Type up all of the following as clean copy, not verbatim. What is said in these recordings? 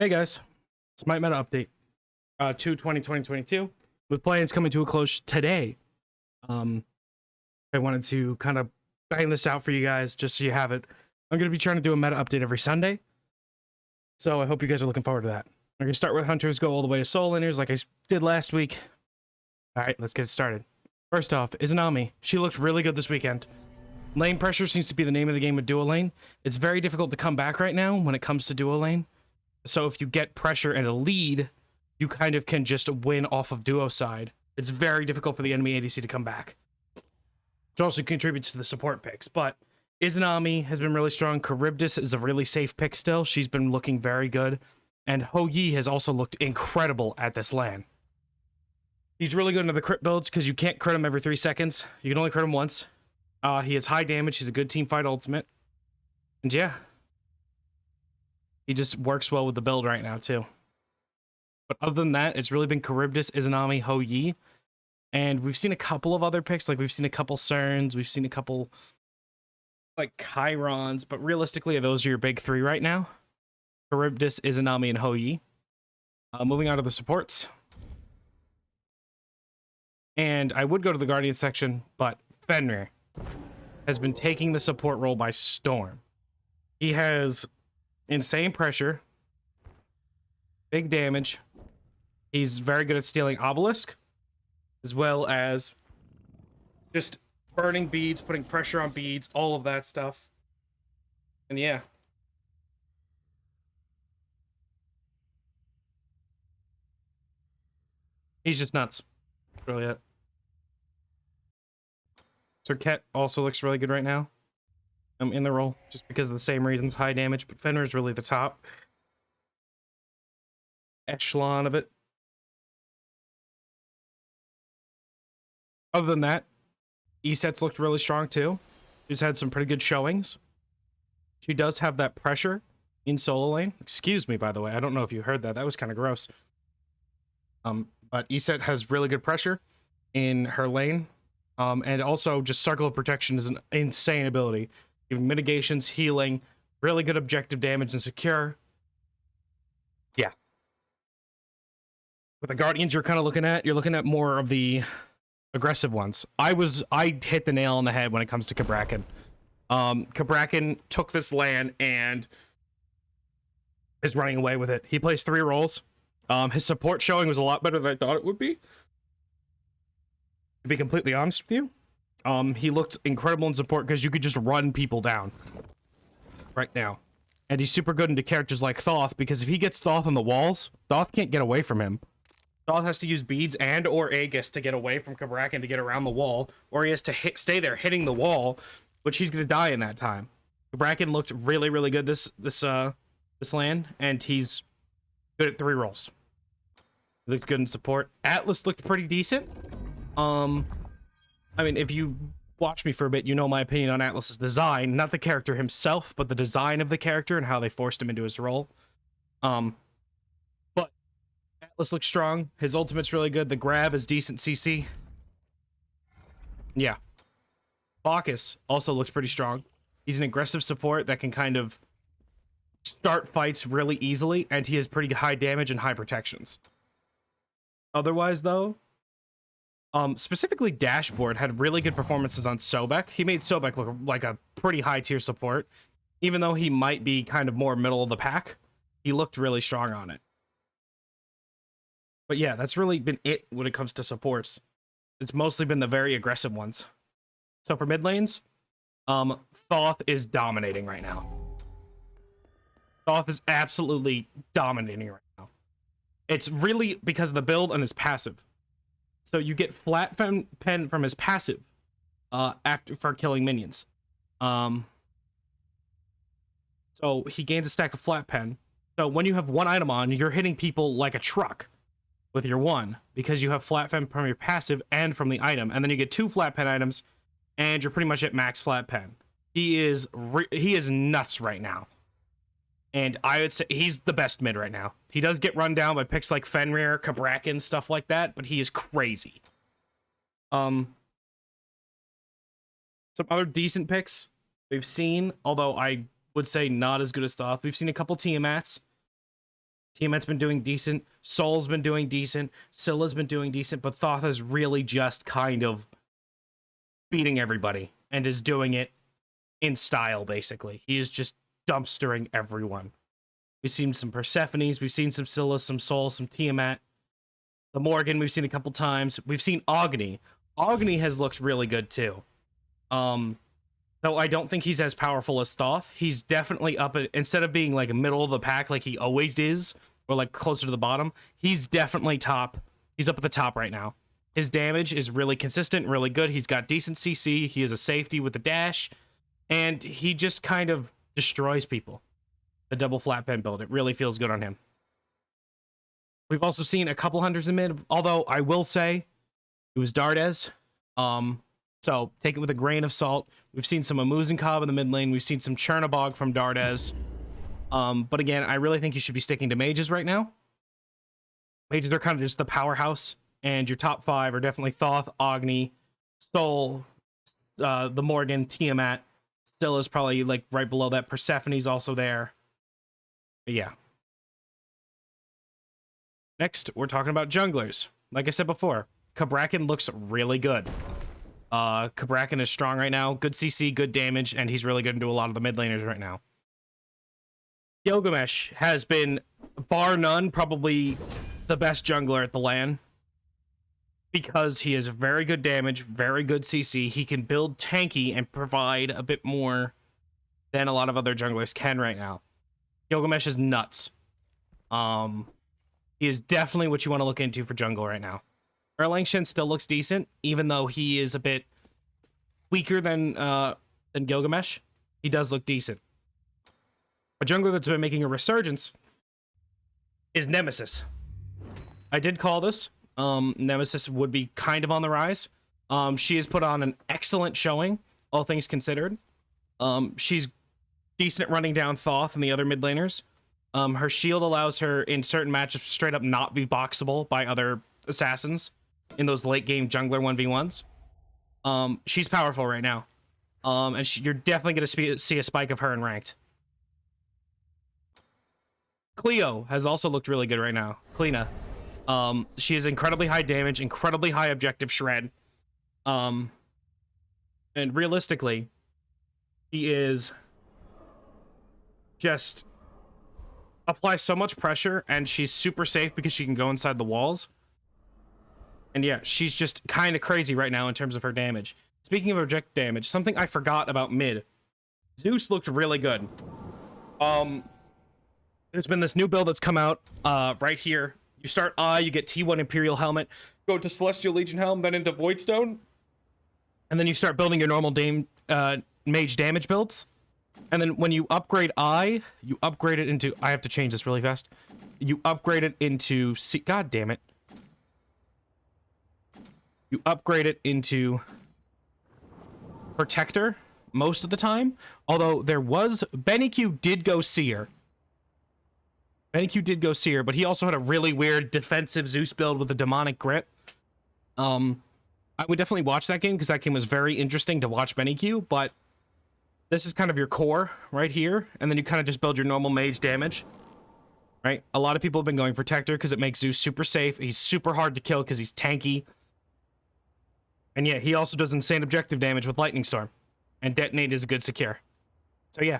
Hey guys, Smite Meta update 2/20/2022 with plans coming to a close today. I wanted to kind of bang this out for you guys just so you have it. I'm going to be trying to do a meta update every Sunday, so I hope you guys are looking forward to that. We're going to start with Hunters, go all the way to Soul Linears like I did last week. All right, let's get started. First off is Nami. She looked really good this weekend. Lane pressure seems to be the name of the game with duo lane. It's very difficult to come back right now when it comes to duo lane. So if you get pressure and a lead, you kind of can just win off of duo side. It's very difficult for the enemy ADC to come back. Which also contributes to the support picks. But Izanami has been really strong. Charybdis is a really safe pick still. She's been looking very good. And Ho Yi has also looked incredible at this LAN. He's really good into the crit builds because you can't crit him every 3 seconds. You can only crit him once. He has high damage. He's a good team fight ultimate. And yeah. He just works well with the build right now, too. But other than that, it's really been Charybdis, Izanami, Ho Yi. And we've seen a couple of other picks. Like, we've seen a couple Cerns. We've seen a couple, like, Chirons. But realistically, those are your big three right now. Charybdis, Izanami, and Ho Yi. Moving on to the supports. And I would go to the Guardian section, but Fenrir has been taking the support role by storm. He has insane pressure, big damage. He's very good at stealing obelisk, as well as just burning beads, putting pressure on beads, all of that stuff. And yeah. He's just nuts. That's really it. Serket also looks really good right now. I'm in the role just because of the same reasons, high damage, but Fenrir is really the top echelon of it. Other than that, Eset's looked really strong too. She's had some pretty good showings. She does have that pressure in solo lane. Excuse me, by the way. I don't know if you heard that. That was kind of gross. But Eset has really good pressure in her lane. And also just Circle of Protection is an insane ability. Giving mitigations, healing, really good objective damage, and secure. Yeah. With the Guardians you're looking at more of the aggressive ones. I hit the nail on the head when it comes to Cabrakan. Cabrakan took this LAN and is running away with it. He plays 3 roles. His support showing was a lot better than I thought it would be. To be completely honest with you. He looked incredible in support because you could just run people down right now. And he's super good into characters like Thoth, because if he gets Thoth on the walls, Thoth can't get away from him. Thoth has to use beads and or Aegis to get away from Cabrakan to get around the wall, or he has to stay there hitting the wall, which he's going to die in that time. Cabrakan looked really, really good this LAN, and he's good at 3 roles. He looked good in support. Atlas looked pretty decent. I mean, if you watch me for a bit, you know my opinion on Atlas's design. Not the character himself, but the design of the character and how they forced him into his role. But Atlas looks strong. His ultimate's really good. The grab is decent CC. Yeah. Bacchus also looks pretty strong. He's an aggressive support that can kind of start fights really easily, and he has pretty high damage and high protections. Otherwise, though, specifically Dashboard had really good performances on Sobek. He made Sobek look like a pretty high tier support. Even though he might be kind of more middle of the pack, he looked really strong on it. But yeah, that's really been it when it comes to supports. It's mostly been the very aggressive ones. So for mid lanes, Thoth is dominating right now. Thoth is absolutely dominating right now. It's really because of the build and his passive. So you get flat pen from his passive for killing minions. So he gains a stack of flat pen. So when you have 1 item on, you're hitting people like a truck with your 1, because you have flat pen from your passive and from the item. And then you get 2 flat pen items, and you're pretty much at max flat pen. He is nuts right now. And I would say he's the best mid right now. He does get run down by picks like Fenrir, Cabrakan, stuff like that, but he is crazy. Some other decent picks we've seen, although I would say not as good as Thoth. We've seen a couple Tiamats. Tiamat's been doing decent. Soul's been doing decent. Scylla's been doing decent. But Thoth is really just kind of beating everybody and is doing it in style, basically. He is just dumpstering everyone. We've seen some Persephones. We've seen some Scylla, some Soul, some Tiamat. The Morgan we've seen a couple times. We've seen Agni. Agni has looked really good too. Though I don't think he's as powerful as Thoth. He's definitely up at, instead of being like middle of the pack like he always is, or like closer to the bottom, he's definitely top. He's up at the top right now. His damage is really consistent, really good. He's got decent CC. He is a safety with the dash, and he just kind of destroys people. The double flat pen build, it really feels good on him. We've also seen a couple hunters in mid, although I will say it was Dardes. So take it with a grain of salt. We've seen some Amuzin Cobb in the mid lane. We've seen some Chernabog from Dardes. But again, I really think you should be sticking to mages right now. Mages are kind of just the powerhouse, and your top 5 are definitely Thoth, Agni, Soul, the Morgan, Tiamat. Still is probably like right below that. Persephone's also there. But yeah. Next, we're talking about junglers. Like I said before, Cabrakan looks really good. Cabrakan is strong right now. Good CC, good damage, and he's really good into a lot of the mid laners right now. Gilgamesh has been, bar none, probably the best jungler at the LAN. Because he has very good damage, very good CC. He can build tanky and provide a bit more than a lot of other junglers can right now. Gilgamesh is nuts. He is definitely what you want to look into for jungle right now. Erlangshen still looks decent, even though he is a bit weaker than Gilgamesh. He does look decent. A jungler that's been making a resurgence is Nemesis. I did call this. Nemesis would be kind of on the rise. She has put on an excellent showing, all things considered. She's decent at running down Thoth and the other mid laners. Her shield allows her in certain matchups to straight up not be boxable by other assassins in those late game jungler 1v1s. She's powerful right now. And you're definitely going to see a spike of her in ranked. Cleo has also looked really good right now. Kalina. She is incredibly high damage, incredibly high objective shred. And realistically, she is just applies so much pressure, and she's super safe because she can go inside the walls. And yeah, she's just kind of crazy right now in terms of her damage. Speaking of objective damage, something I forgot about mid. Zeus looked really good. There's been this new build that's come out right here. You start you get T1 Imperial Helmet, go to Celestial Legion Helm, then into Voidstone, and then you start building your normal mage damage builds. And then when you upgrade you upgrade it into... I have to change this really fast. You upgrade it into... God damn it. You upgrade it into Protector most of the time. Although there was... BennyQ did go Seer. BennyQ did go Seer, but he also had a really weird defensive Zeus build with a demonic grip. I would definitely watch that game because that game was very interesting to watch BennyQ, but this is kind of your core right here, and then you kind of just build your normal mage damage, right? A lot of people have been going Protector because it makes Zeus super safe. He's super hard to kill because he's tanky. And yeah, he also does insane objective damage with Lightning Storm. And Detonate is a good secure. So yeah.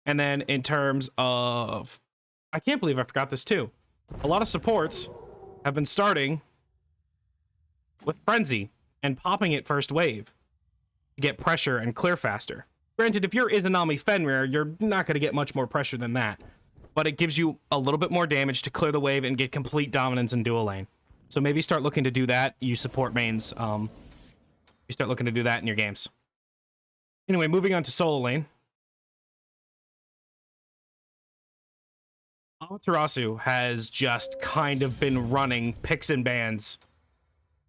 And then in terms of... I can't believe I forgot this too. A lot of supports have been starting with Frenzy and popping it first wave to get pressure and clear faster. Granted, if you're Izanami Fenrir, you're not going to get much more pressure than that. But it gives you a little bit more damage to clear the wave and get complete dominance in dual lane. So maybe start looking to do that. You support mains. You start looking to do that in your games. Anyway, moving on to solo lane. Amaterasu has just kind of been running picks and bans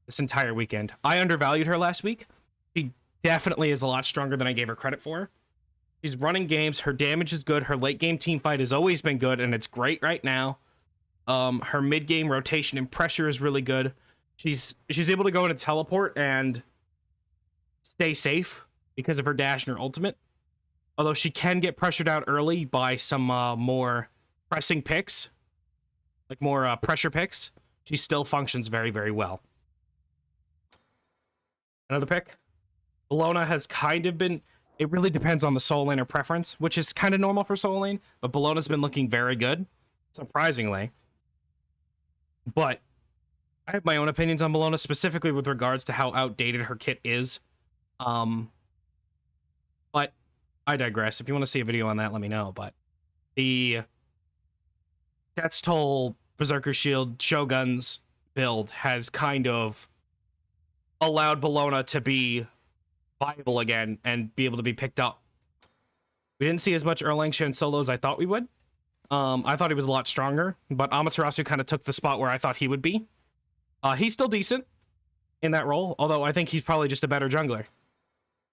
this entire weekend. I undervalued her last week. She definitely is a lot stronger than I gave her credit for. She's running games. Her damage is good. Her late game team fight has always been good, and it's great right now. Her mid game rotation and pressure is really good. She's able to go into teleport and stay safe because of her dash and her ultimate. Although she can get pressured out early by some more pressing picks, like more pressure picks, she still functions very, very well. Another pick. Pelona has kind of been... It really depends on the soul laner preference, which is kind of normal for soul lane, but Pelona's been looking very good, surprisingly. But I have my own opinions on Pelona, specifically with regards to how outdated her kit is. But I digress. If you want to see a video on that, let me know. But the Death's Toll, Berserker Shield, Shogun's build has kind of allowed Pelona to be viable again and be able to be picked up. We didn't see as much Erlang in solos as I thought we would. I thought he was a lot stronger, but Amaterasu kind of took the spot where I thought he would be. He's still decent in that role, although I think he's probably just a better jungler.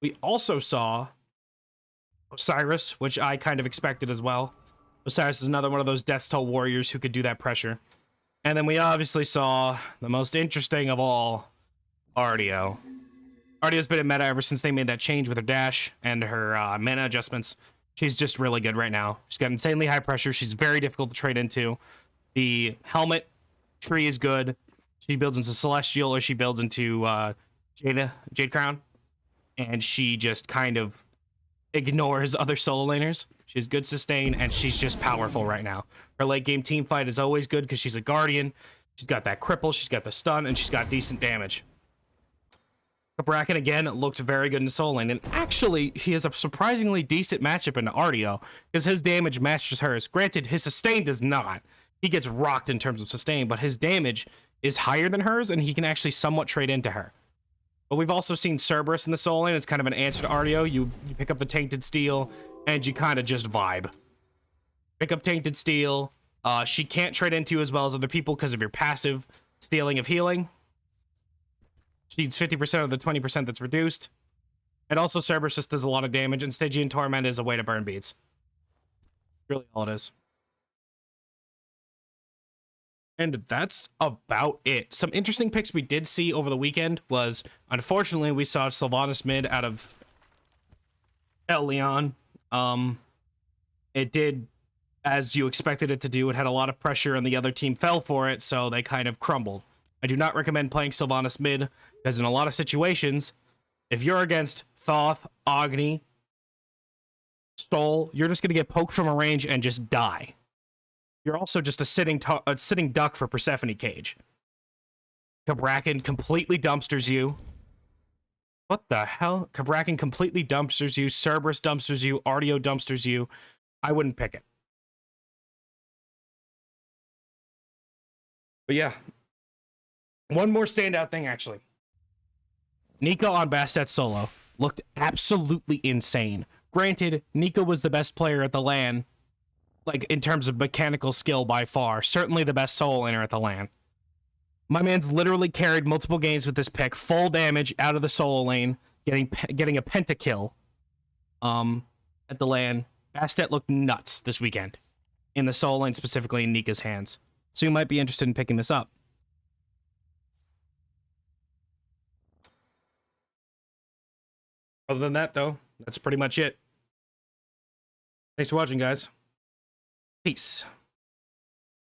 We also saw Osiris, which I kind of expected as well. Osiris is another one of those Death's Toll warriors who could do that pressure. And then we obviously saw the most interesting of all, Artio. Artio's been in meta ever since they made that change with her dash and her mana adjustments. She's just really good right now. She's got insanely high pressure. She's very difficult to trade into. The helmet tree is good. She builds into Celestial or she builds into Jade Crown. And she just kind of ignores other solo laners. She has good sustain and she's just powerful right now. Her late game team fight is always good because she's a guardian. She's got that cripple, she's got the stun, and she's got decent damage. Cabrakan again looked very good in soul lane, and actually he has a surprisingly decent matchup into Artio because his damage matches hers. Granted, his sustain does not. He gets rocked in terms of sustain, but his damage is higher than hers, and he can actually somewhat trade into her. But we've also seen Cerberus in the soul lane. It's kind of an answer to Artio. You pick up the Tainted Steel, and you kind of just vibe. Pick up Tainted Steel. She can't trade into you as well as other people because of your passive stealing of healing. She needs 50% of the 20% that's reduced. And also Cerberus just does a lot of damage, and Stygian Torment is a way to burn beats. Really all it is. And that's about it. Some interesting picks we did see over the weekend was, unfortunately, we saw Sylvanas mid out of El Leon. It did as you expected it to do. It had a lot of pressure and the other team fell for it, so they kind of crumbled. I do not recommend playing Sylvanas mid, because in a lot of situations, if you're against Thoth, Agni, Soul, you're just going to get poked from a range and just die. You're also just a sitting duck for Persephone Cage. Cabrakan completely dumpsters you. What the hell? Cabrakan completely dumpsters you. Cerberus dumpsters you. Artio dumpsters you. I wouldn't pick it. But yeah. One more standout thing, actually. Nico on Bastet solo looked absolutely insane. Granted, Nico was the best player at the LAN, like, in terms of mechanical skill by far. Certainly the best solo laner at the LAN. My man's literally carried multiple games with this pick. Full damage out of the solo lane. Getting a pentakill at the LAN. Bastet looked nuts this weekend. In the solo lane, specifically in Nika's hands. So you might be interested in picking this up. Other than that, though, that's pretty much it. Thanks for watching, guys. Peace.